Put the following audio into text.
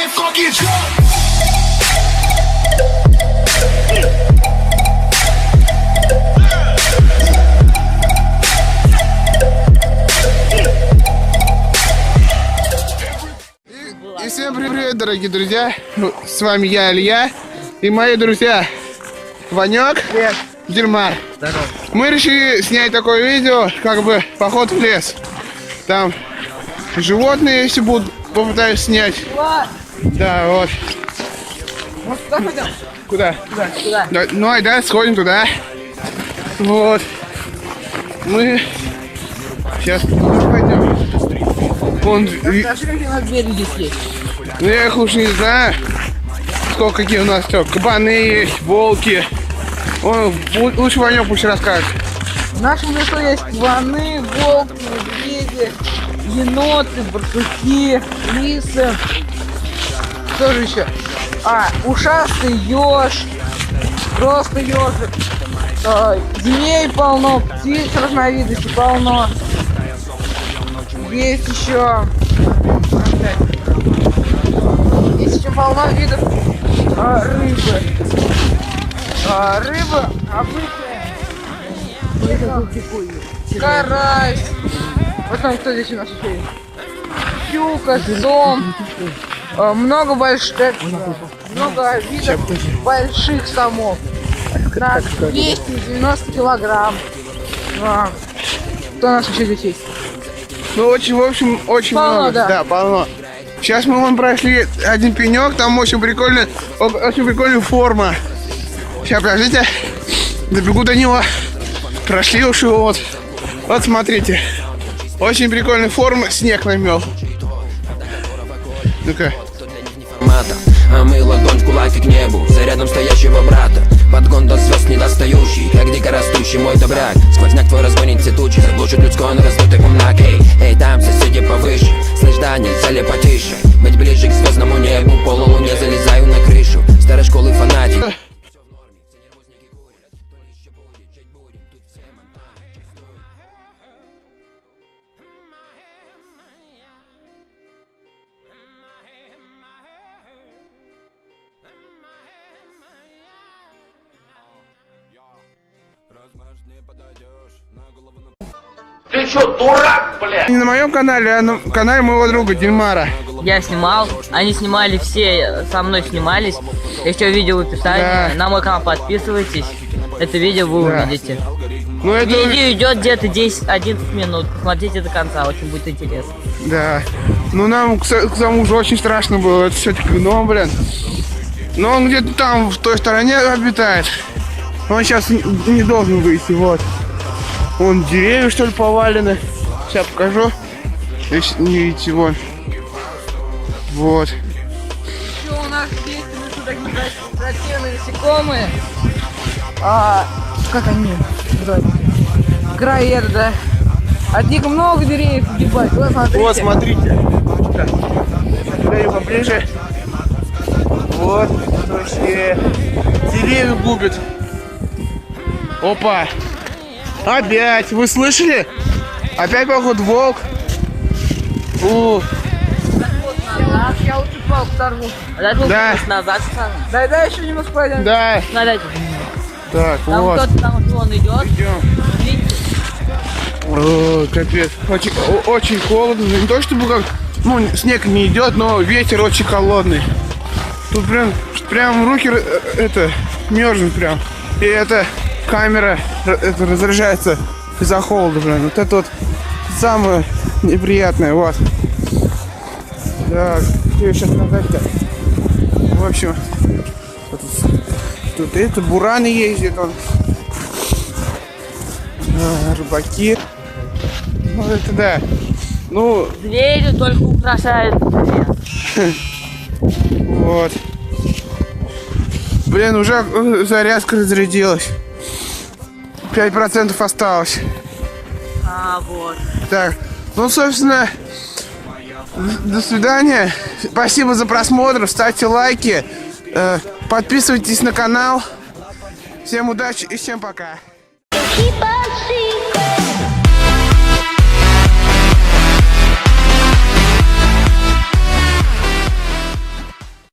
И всем привет, дорогие друзья! С вами я, Илья, и мои друзья Ванек, Дильмар. Здорово. Мы решили снять такое видео, как бы поход в лес. Там животные, если будут, попытаюсь снять. Да, вот. Вот туда пойдем? Куда? Туда. Да, ну, ай, да, сходим туда. Вот. Мы сейчас туда пойдем. Вон, Расскажи, какие у нас двери здесь есть. ну, я их уж не знаю, сколько какие у нас что. Кабаны есть, волки. Лучше Ванек пусть расскажет. В нашем лесу есть кабаны, волки, медведи, еноты, барсуки, лисы. Что же еще? Ушастый еж, просто ежик. Змей полно, птиц разновидностей полно. Есть еще полно видов рыбы. Рыба обычная. Карась. Потом кто здесь у нас еще есть? Щука, сом. Много много видов больших сомов. На 290 килограмм. Кто у нас еще здесь есть? Ну, очень, в общем, очень Полно, много. да. Да, полно. Сейчас мы вон прошли один пенек, там очень прикольная форма. Сейчас, подождите, добегу до него. Прошли уж его, вот. Вот, смотрите. Очень прикольная форма, снег намел. Ну-ка. А мы ладонь в кулаке к небу, за рядом стоящего брата. Подгон до звезд недостающий, как дикорастущий мой добряк. Сквозняк твой разгонит цветучий, заглушит людской на раздутый умнак. Эй, там соседи повыше, слышь, да, нельзя ли потише? Быть ближе к звездному небу, полулуне залезаю на крышу старой школы фанатик. Ты чё, дурак, блядь? Не на моем канале, а на канале моего друга Дильмара. Я снимал, они снимали все, со мной снимались. Еще видео в описании. Да. На мой канал подписывайтесь. Это видео вы Да. увидите. Ну, это... Видео идет где-то 10-11 минут. Посмотрите до конца, очень будет интересно. Да. Ну, нам, к тому же, очень страшно было. Это все-таки гном, блин. Но он где-то там, в той стороне обитает. Он сейчас не должен выйти, вот. Вон деревья, что ли, повалены. Сейчас покажу. Если не видите, вон. Вот. Еще у нас есть такие противные насекомые. Как они называются? Граер, да. От них много деревьев погибает. Вот смотрите. Вот, смотрите. Подаю поближе. Вот. Вообще. Деревья губят. Опа. Опять. Вы слышали? Опять, походу, волк. Я лучше палку торгу. Да. Назад. Дай еще немного пройдем. Да. Смотрите. Так, Там вот. кто-то там вон идет. Идем. Видите? О, капец. Очень холодно. Не то чтобы как. Ну, снег не идет, но ветер очень холодный. Тут прям руки мерзнут прям. И эта камера разряжается из-за холода, блин. Вот это вот самое неприятное, вот. Так, что сейчас сказать-то? В общем, тут это бураны ездят, он. Рыбаки. Ну это да. Ну. Звери только украшают. Вот. Блин, уже зарядка разрядилась. 5% осталось. Вот. Так, ну, собственно, до свидания. Спасибо за просмотр. Ставьте лайки. Подписывайтесь на канал. Всем удачи и всем пока.